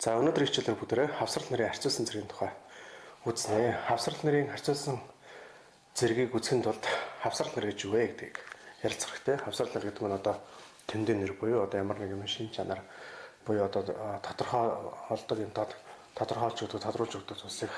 За өнөөдрийн хичээлийн бүдэрээ хавсрал нарын харьцуулсан зэргийн тухай үзнэ. Хавсрал нарын харьцуулсан зэргийг үзэхэд тулд хавсрал нар гэж юу вэ гэдгийг ярилцах хэрэгтэй. Хавсрал нар гэдэг нь одоо тэмдэг нэр буюу одоо ямар нэг юм шин чанар буюу одоо тодорхойлдог юм тодорхойлж өгдөг, тодруулж өгдөг зүйлсийг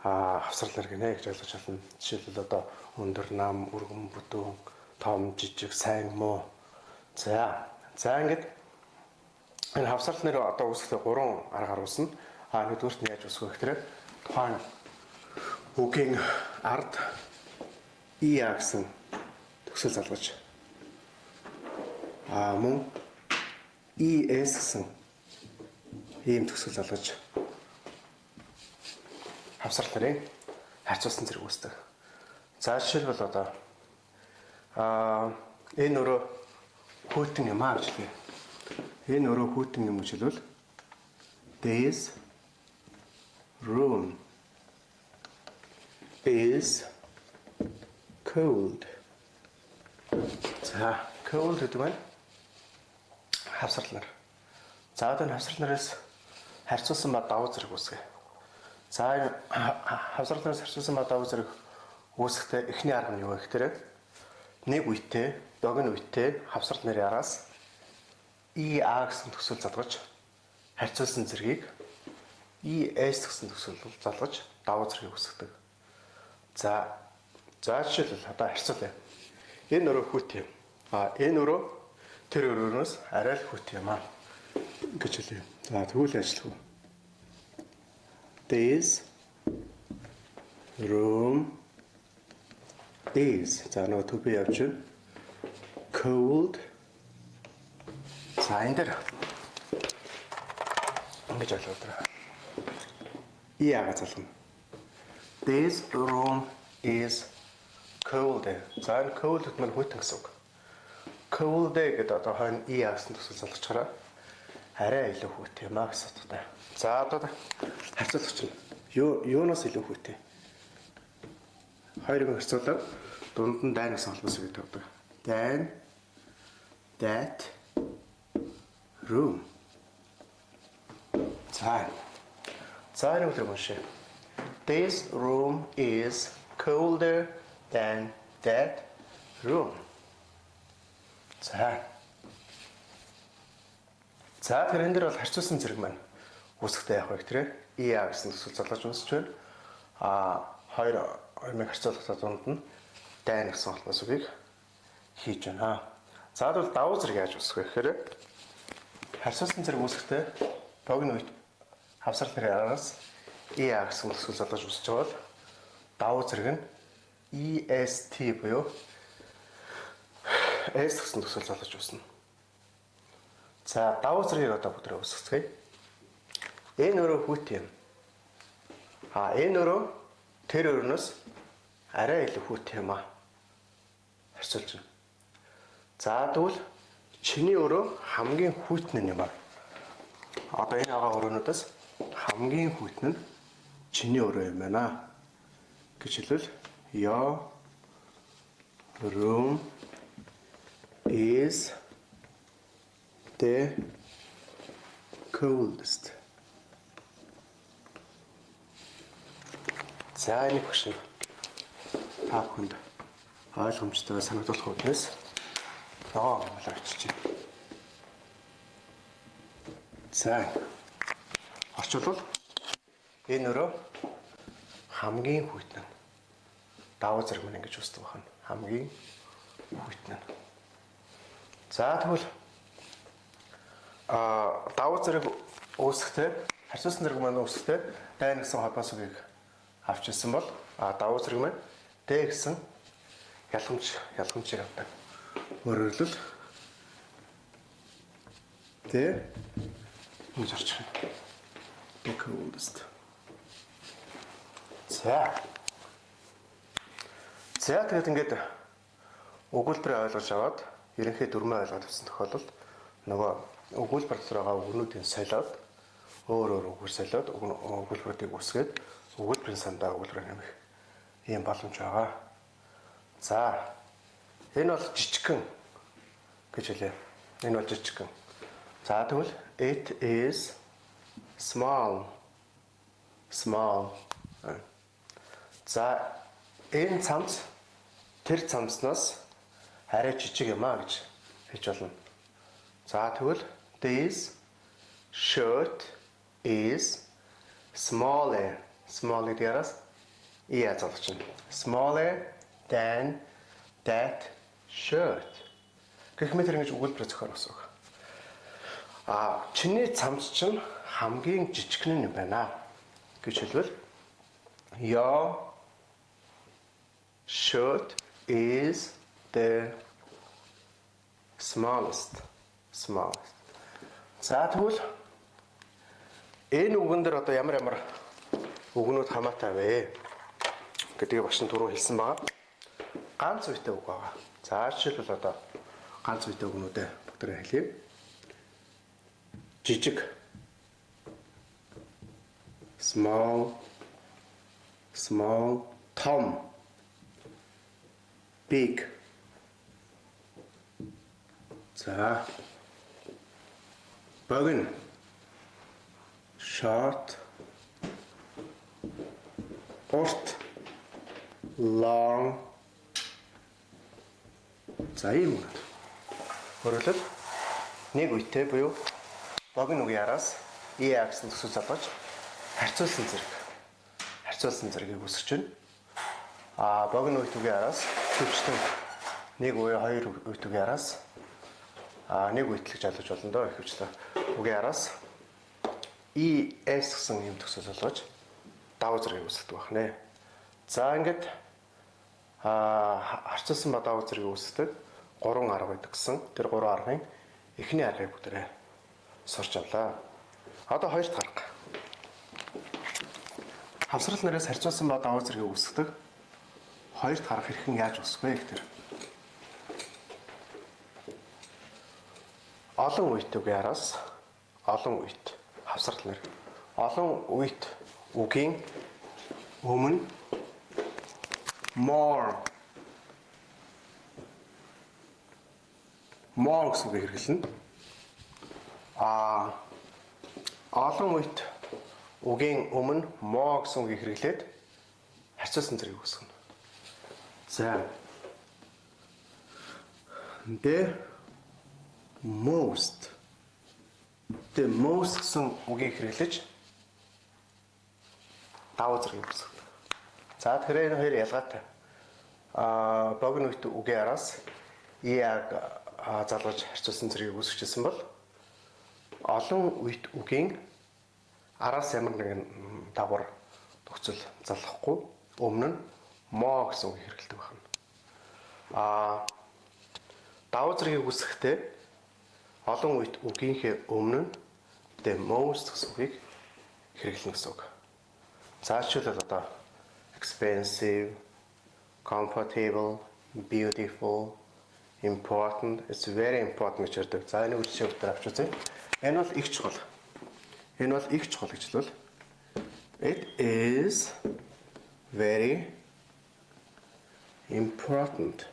хавсрал нар гинэ гэж ойлгож байна. Жишээлбэл одоо өндөр, нам, өргөн, бүдүүн, том, жижиг, сайн, муу. За ингээд энэ хавсрал нэр одоо үүсэхдээ 3 арга харуулсан. Нэгдүгürt нь яаж үүсэх вэ гэхээр тухайн үгийн ард IA гэсэн төгсөл залгаж мөн ES гэсэн ийм төгсөл залгаж хавсрал нарын харьцуулсан зэрэг үүсдэг. За жишээлбэл одоо энэ өөрөө хүйтэн юм гэж хэлье. Энэ өөрөө хүйтэн юм гэж хэлвэл this room is cold. За cold гэдэг нь хавсрал нар. За одоо хавсрал нараас харьцуулсан ба давуу зэрэг үүсгэй. За хавсрал нараас харьцуулсан ба давуу зэрэг үүсэхдээ эхний арга нь юу вэ гэхээр нэг үедээ, богино үедээ хавсрал нарын араас IA гэсэн төгсөл залгаж харьцуулсан зэргийг ES гэсэн төгсөл залгаж давуу зэргийг үүсгэдэг. За жишээлбэл одоо харьцуулъя. Энэ өөрөө хүт юм. Энэ өөрөө тэр өрөөнөөс арай л хүт юм гэж хэлье. За тэгвэл ажиллах уу? This room is. За нөгөө төв явж байна. Cold. За энэ дээр ингэж ойлгоод IA залгана. This room is cold. За энэ cold гэдэг нь хүйтэн гэсэн үг. Cold гэдэг одоо хойно IA гэсэн төгсөл залгачаараа арай илүү хүт юм гэсэн утгатай. За одоо харьцуулагч нь юунаас илүү хүт вэ? Хоёрыг харьцуулаад дунд нь дайн гэсэн холбоос үг тавьдаг. Dine, that, room. За энэ үгээр уншъя. This room is colder than that room. За тэр энэ дээр бол харьцуулсан зэрэг маань үүсэхдээ явах вэ гэхээр IA гэсэн төсөл залгаж унсч байна. Хоёр харьцуулахад дунд нь дайн гэсэн холбоос үгийг хийж байна. За бол давуу зэрэг яаж үүсэх вэ гэхээр харьцуулсан зэрэг үүсэхдээ богино үед хавсрал нарын араас IA гэсэн төсөл залгаж үүсэж байгаа бол давуу зэрэг нь EST буюу S гэсэн төсөл залгаж үүснэ. За давуу зэргийг одоо бүдрээ үүсгэцгээе. Энэ өөрөө хүт юм. Энэ өөрөө тэр өрнөөс арай илүү хүт юм харьцуулж байна. За тэгвэл чиний өөрөө хамгийн хүйтэн юм аа. Одоо энэ өрөөнөөс хамгийн хүйтэн нь чиний өөрөө юм байна гэж хэлвэл your room is the coldest. За энэ багш та бүхэнд ойлгомжтой санагдуулах үднээс болоо очиж байна. За орчуулбал энэ өөрөө хамгийн хүйтэн давуу зэрэг мэн ингэж үүсдэг байна. Хамгийн хүйтэн. За тэгвэл давуу зэрэг үүсэхдээ харьцуулсан зэрэг маань үүсэхдээ дайн гэсэн холбоос үгийг авчилсан бол давуу зэрэг маань Д гэсэн ялгамжийг авдаг. Өөрөөр хэлбэл Д ингэж орчих юм. The coldest. За тэгээд ингээд өгүүлбэрээ ойлгож аваад ерөнхий дүрмээ ойлгоод авсан тохиолдолд нөгөө өгүүлбэр дотор байгаа өгнүүдийн солиод өөр үгээр солиод өгүүлбэрүүдийг үсгээд өгүүлбэрийн сандаа өгүүлбэр нэмэх ийм боломж байгаа. За энэ бол жижигхэн гэж хэлээ. Энэ бол жижигхэн. За тэгвэл it is Small. За энэ цамц тэр цамцнаас арай жижиг юм аа гэж хэлж болно. За тэгвэл this shirt is smaller. Smaller гэраас залгаж байна. Smaller than that shirt. Гэх мэт ингэж өгүүлбэр зохион гэсэн үг. Чиний цамц чинь хамгийн жижигхэн юм байна гэж хэлвэл your shirt is the smallest. За тэгвэл энэ үгэн дээр одоо ямар үгнүүд хамаатай вэ гэдгийг багш нь түрүү хэлсэн байгаа. Ганц үетэй үг байгаа. За жишээлбэл одоо ганц үетэй үгнүүдээ бүгдээ хэлье. Жижиг. Small. Том. Big. За. Богино. Short. Урт. Long. За ийм үг. Өөрөлдөл нэг үетэй буюу богино үгийн араас гэсэн төсөв залгаж харьцуулсан зэргийг үүсгэж байна. Богино үе үгийн араас төвчтөн нэг үе хоёр үе үгийн араас нэг үетлэг залгаж болно доо ихэвчлэн үгийн араас гэсэн юм төсөв залгаж давуу зэргийг үүсгдэг байна. За ингээд харьцуулсан ба давуу зэргийг үүсгдэг 3 арга байдаг гэсэн. Тэр 3 аргын эхний аргыг бүгдээ сурч авлаа. Одоо хоёр дахь арга. Хавсрал нараас харьцуулсан ба давуу зэргийг үүсгдэг хоёр дахь арга хэрхэн яаж үүсэх вэ гэхээр олон үеийн үгийн араас олон үеийн хавсрал нар олон үеийн үгийн өмнө more гэсэн үгийг хэрэглэнэ. Олон үеийн үгийн өмнө more гэсэн үгийг хэрэглээд харьцуулсан зэргийг үүсгэнэ. За. The most гэсэн үгийг хэрэглэж давуу зэргийг үүсгэнэ. За тэгэхээр энэ хоёр ялгаатай. Богино үеийн үгийн араас залгаж харьцуулсан зэргийг үүсгэжсэн бол олон үеийн үгийн араас ямар нэгэн дагавар төгсөл залгахгүй өмнө нь мо гэсэн үг хэрэглэдэг байна. Давуу зэргийг үүсгэхдээ олон үеийн үгийнхээ өмнө нь the most гэсэн үгийг хэрэглэнэ гэсэн үг. За жишээлбэл одоо expensive, comfortable, beautiful, important, it's very important гэж ярьдаг. За энэ үгшээ өгдөр авч үзье. Энэ бол их чухал. Энэ бол их чухал гэж хэлвэл it is very important.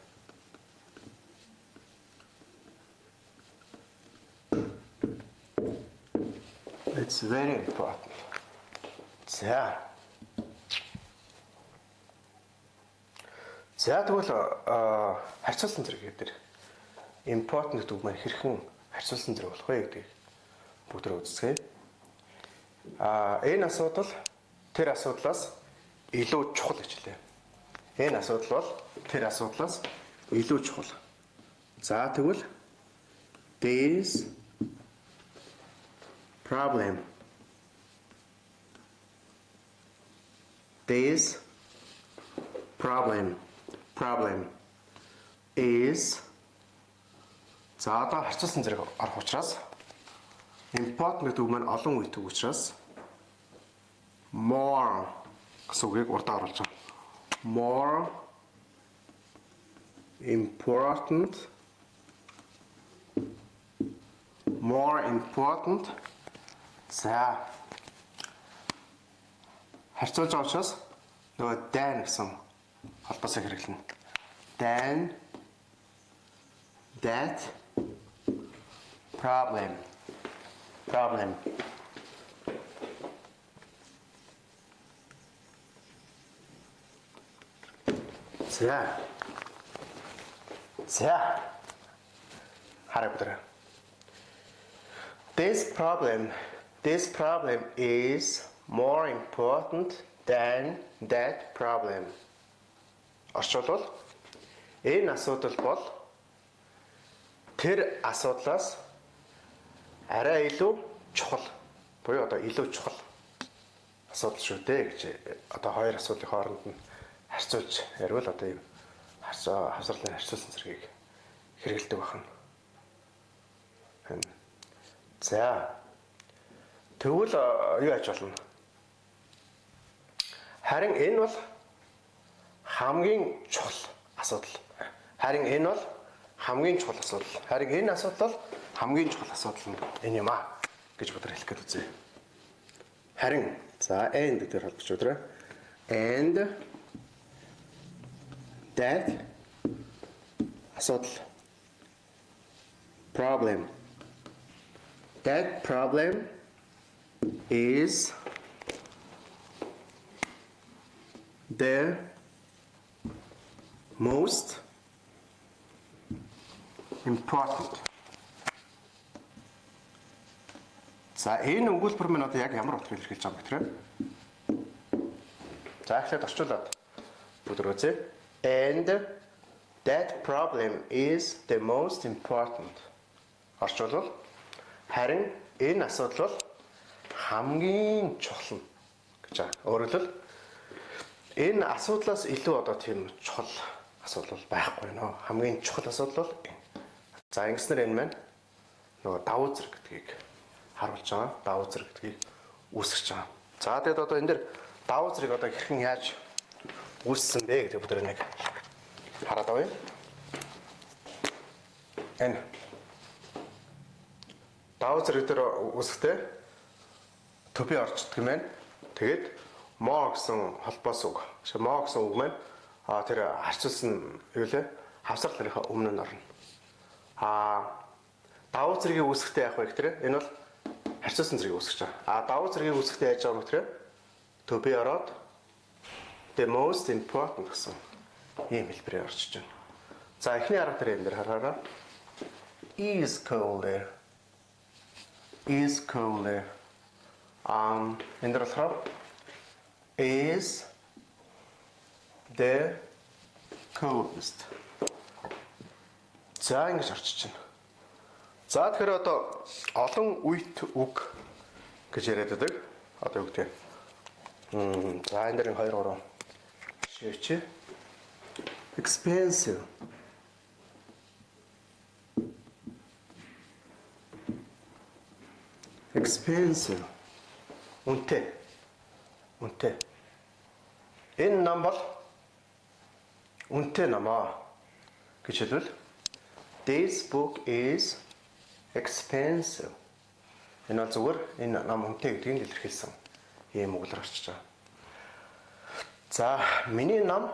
It's very important. За тэгвэл харьцуулсан зэрэг гэдэг important гэдэг үг маань хэрхэн харьцуулсан зэрэг болох вэ гэдгийг бүгд үзцгээе. Энэ асуудал тэр асуудлаас илүү чухал гэж хэлээ. Энэ асуудал бол тэр асуудлаас илүү чухал. За тэгвэл this problem is за одоо харьцуулсан зэрэг арах учраас important гэдэг үг маань олон үеийн үг учраас more гэсэн үгийг урдаа оруулж байгаа. More important. За харьцуулж байгаа учраас нөгөө than гэсэн холбоосыг хэрэглэнэ. Than that problem. За. Хараа бүдрэ. This problem is more important than that problem. Орчуулбал энэ асуудал бол тэр асуудлаас арай илүү чухал. Буюу одоо илүү чухал асуудал шүү дээ гэж одоо хоёр асуудлын хооронд нь харьцуулж ярил одоо юм хавсралын харьцуулсан зэргийг хэрэгэлдэг байна. За. Тэгвэл юу яаж болно? Харин энэ бол хамгийн чухал асуудал. Харин энэ асуудал бол хамгийн чухал асуудал нь энэ юм аа гэж бодож хэлэх гээд үзье. Харин за and дээр холбож өдрөө. And that асуудал problem. That problem is the most important. За энэ өгүүлбэр минь одоо яг ямар утгаар илэрхийлж байгаа юм бэ гэхээр за эхлээд орчуулад бүдрөөцөө. And that problem is the most important. Орчуулбал харин энэ асуудал бол хамгийн чухал гэж байна. Өөрөөр хэлбэл энэ асуудлаас илүү одоо тийм чухал асуудал байхгүй нөө. Хамгийн чухал асуудал бол за ингэснээр энэ маань нөгөө давуу зэрэг гэдгийг харуулж байгаа. Давуу зэрэг гэдгийг үүсгэж байгаа. За тэгээд одоо энэ дэр давуу зэрэг одоо хэрхэн яаж үүссэн бэ гэдэг бид нэг хараад авъя. Энэ давуу зэрэг дээр үүсэхдээ төби орчдөг юм байна. Тэгээд мо гэсэн холбоос үг. Мо гэсэн үг маань тэр харьцуулсан юу лээ? Хавсрал нэрийнхээ өмнө нь орно. Давуу зэргийн үүсэхдээ яах вэ гэхээр энэ бол харьцуулсан зэргийг үүсгэж байгаа. Давуу зэргийн үүсэхдээ яаж байгаа юм гэхээр төби ороод the most important гэсэн ийм хэлбэрээр орчиж байна. За эхний арга дээр энэ дээр хараараа is colder. Is colder. Энэ дээр болохоор is the coldest. За ингэж орчиж байна. За тэгэхээр одоо олон үйт үг гэж яриад байдаг. Одоо юу гэдэг. За энэ дээр 2 3 жишээч. Expensive. Expensive. Үнэтэй. Энэ ном бол үнэтэй ном аа гэж хэлвэл this book is expensive. Энэ бол зүгээр энэ ном үнэтэй гэдгийг илэрхийлсэн ийм үгээр орчиж байгаа. За миний ном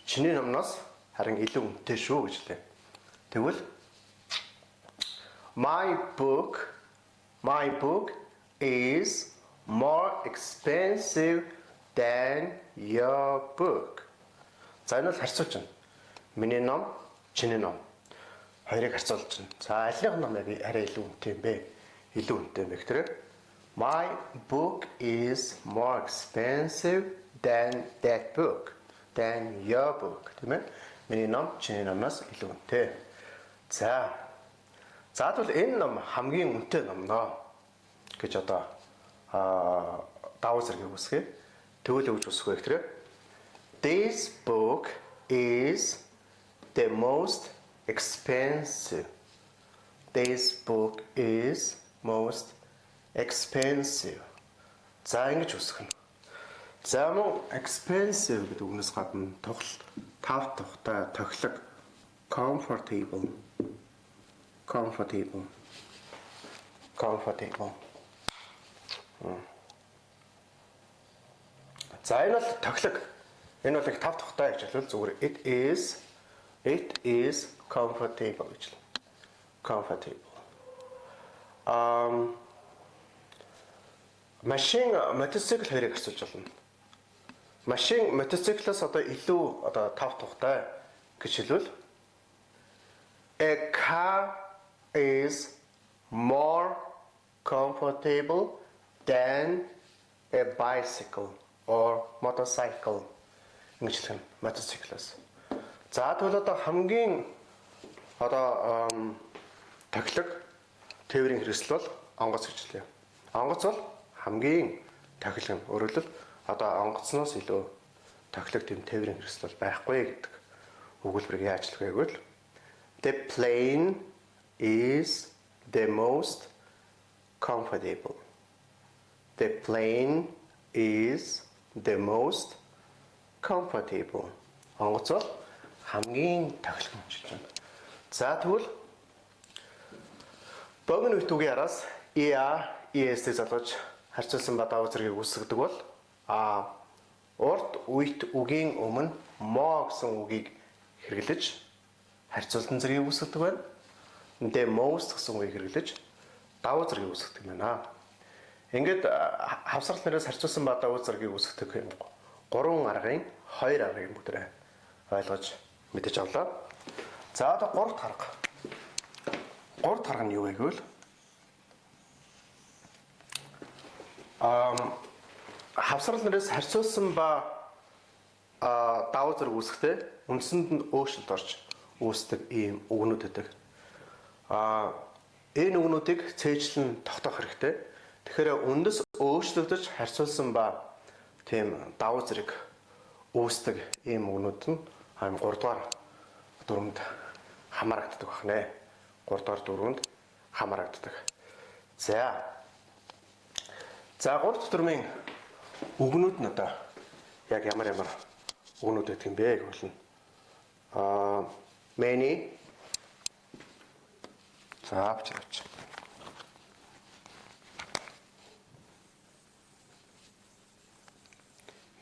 чиний номноос харин илүү үнэтэй шүү гэж хэлээ. Тэгвэл my book is more expensive than your book. За энэ бол харьцуулж байна. Миний ном, чиний ном. Хоёрыг харьцуулж байна. За алинх ном яг арай илүү үнэтэй юм бэ? Илүү үнэтэй юм бэ гэхээр my book is more expensive than that book. Than your book. Тийм ээ? Миний ном, чиний номноос илүү үнэтэй. За тэгвэл энэ ном хамгийн үнэтэй ном нөө гэж одоо давуу зэргийг үүсгэе. Тэгвэл өгж үсэх вэ гэхээр this book is the most expensive. This book is most expensive. За ингэж үсгэнэ. За мөн expensive гэдэг үгнээс гадна тав тухтай тохилог comfortable. За энэ бол тохилог. Энэ бол их тав тухтай гэж хэлвэл зүгээр it is comfortable гэж. Comfortable. Машин мотоцикл хоёрыг харьцуулж болно. машин мотоциклээс одоо илүү одоо тав тухтай гэж хэлвэл a car is more comfortable than a bicycle or motorcycle гэж хэлнэ мотоциклээс. За тэгвэл одоо хамгийн одоо тохилог тээврийн хэрэгсэл бол онгоц гэж хэлье. Онгоц бол хамгийн тохилог нь. Өөрөөр хэлбэл одоо онгоцноос илүү тохилог тийм тээврийн хэрэгсэл бол байхгүй гэдэг өгүүлбэрийг яаж хэлэх вэ гэвэл the plane is the most comfortable. The plane is the most comfortable. Онгоц бол хамгийн тохилог нь гэж байна. За тэгвэл богино үе түгийн араас ES-ийг залгаж харьцуулсан ба давуу зэргийг үүсгдэг бол урт үеит үгийн өмнө мо гэсэн үгийг хэрэглэж харьцуулсан зэргийг үүсгдэг байна. The most гэсэн үгийг хэрэглэж давуу зэргийг үүсгдэг байна. Ингээд хавсрал нэрээс харьцуулсан ба давуу зэргийг үүсгдэг юм. 3 аргын 2 аргыг бүгдээ ойлгож мэдэж авлаа. За одоо 3 дахь арга. 3 дахь арга нь юу вэ гэвэл хавсрал нэрээс харьцуулсан ба давуу зэрэг үүсгэхдээ үндсэнд нь өөрчлөлт орж үүсдэг ийм үгнүүд байдаг. Энэ үгнүүдийг цээжлэн тогтоох хэрэгтэй. Тэгэхээр үндэс өөрчлөгдөж харьцуулсан ба тийм давуу зэрэг үүсдэг ийм үгнүүд нь 3 дугаар дүрмэнд хамаарагддаг байна. 3 дугаар дүрмэнд хамаарагддаг. За 3 дахь дүрмийн үгнүүд нь одоо яг ямар үгнүүд байдаг юм бэ гэвэл many авч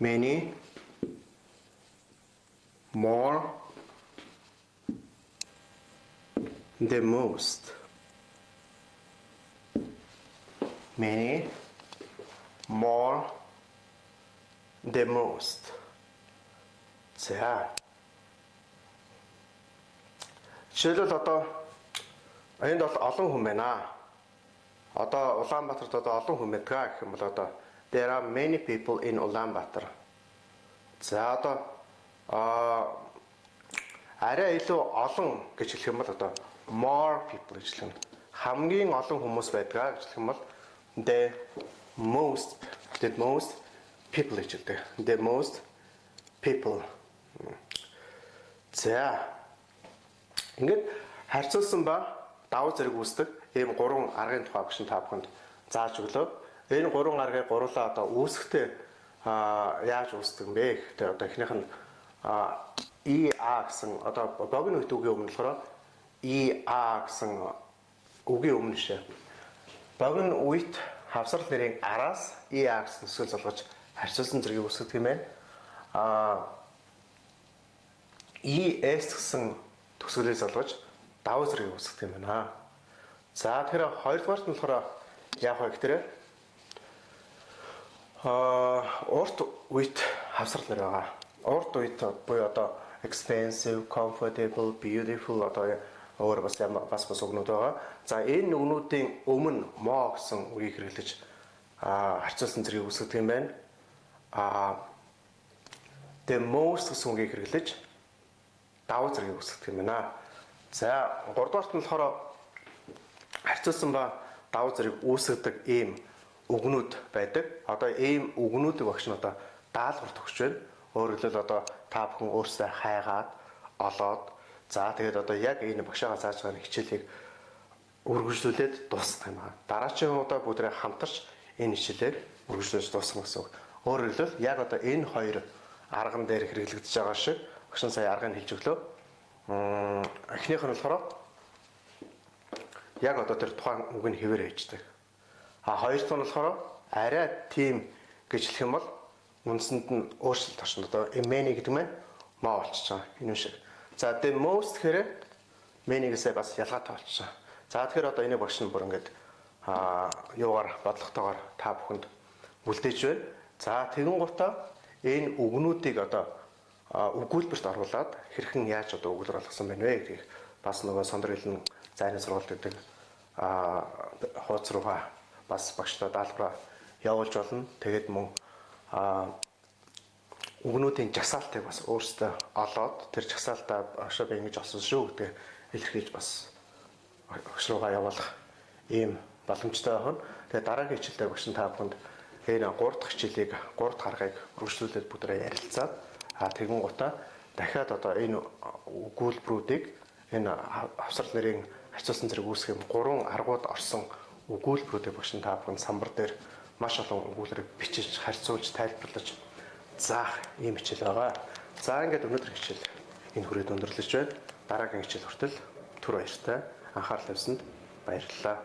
many, more, the most. Many, more, the most. За. Жишээлбэл одоо энд бол олон хүн байна. Одоо Улаанбаатарт одоо олон хүн байдаг гэх юм бол одоо there are many people in Ulaanbaatar. За одоо арай илүү олон гэж хэлэх юм бол одоо more people гэж хэлэх юм. Хамгийн олон хүмүүс байдаг гэж хэлэх юм бол the most people гэж хэлдэг. The most people. За ингээд харьцуулсан ба давуу зэрэг үүсдэг ийм 3 аргын тухай багш та бүхэнд зааж өглөө. Энэ 3 аргыг гурлаа одоо үүсгэхдээ яаж үүсдэг юм бэ гэхдээ одоо эхнийх нь EA гэсэн одоо богино үеийн үгийн өмнө болохоор EA гэсэн үгийн өмнө шээ. Богино үеит хавсрал нэрийн араас EA гэсэн төсөл залгаж харьцуулсан зэргийг үүсгдэг юм байна. ES гэсэн төсөлийг залгаж давуу зэргийг үүсгдэг юм байна. За тэгэхээр хоёрдугаарт нь болохоор яах вэ гэхээр урт үеит хавсрал нэр байгаа. Урт үеит буюу одоо expensive, comfortable, beautiful одоо өөр бас үгнүүд байгаа. За энэ үгнүүдийн өмнө мо гэсэн үгийг хэрэглэж харьцуулсан зэргийг үүсгдэг юм байна. The most гэсэн үгийг хэрэглэж давуу зэргийг үүсгдэг юм байна. За 3 дугаарт нь болохоор харьцуулсан ба давуу зэрэг үүсгдэг ийм үгнүүд байдаг. Одоо ийм үгнүүдийг багш нь одоо даалгавар төгсөж байна. Өөрөөр хэлбэл одоо та бүхэн өөрсдөө хайгаад олоод за тэгээд одоо яг энэ багшаа зааж байгаа хичээлийг үргэлжлүүлээд дуусгах юм аа. Дараагийн удаа бүгдээ хамтарч энэ хичээлээр үргэлжлүүлж дуусгах гэсэн үг. Өөрөөр хэлбэл яг одоо энэ хоёр арган дээр хэрэглэгдэж байгаа шиг багш нь сая аргыг хэлж өглөө. Эхнийх нь болохоор яг одоо тэр тухайн үг нь хэвээр ээждэг. Хоёр дахь нь болохоор арай тийм гэж хэлэх юм бол үндсэнд нь өөрчлөлт оршин. Одоо many гэдэг нь мо болчихж байгаа. Энэ шиг. За the most гэхээр many-гээс бас ялгаатай болчихж байгаа. За тэгэхээр одоо энийг багш нь бүр ингээд юугаар бодлоготойгоор та бүхэнд үлдээж байна. За тэгэн гутаа энэ үгнүүдийг одоо өгүүлбэрт оруулаад хэрхэн яаж одоо өгүүлбэр болгосон байна вэ гэдгийг бас нөгөө сондөр хэлний зайны сургалт гэдэг хуудас руугаа бас багшдаа даалгавраа явуулж болно. Тэгээд мөн үгнүүдийн жагсаалтыг бас өөрсдөө олоод тэр жагсаалтаа багшаа би ингэж олсон шүү гэдэг илэрхийлж бас багш руугаа явуулах ийм боломжтой байна. Тэгээд дараагийн хичээлдээ багш та бүхэнд энэ 3 дахь хичээлийг 3 дахь аргыг үргэлжлүүлээд бүгдээ ярилцаад тэгэн гутаа дахиад одоо энэ өгүүлбэрүүдийг энэ авсрал нэрийн харьцуулсан зэрэг үүсгэх юм 3 аргууд орсон өгүүлбэрүүдийг багш та бүхэнд самбар дээр маш олон өгүүлбэрийг бичиж харьцуулж тайлбарлаж заах ийм хичээл байгаа. За ингээд өнөөдөр хичээл энэ хүрээд өндөрлөж байна. Дараагийн хичээл хүртэл түр баяртай анхаарал тавьсанд баярлалаа.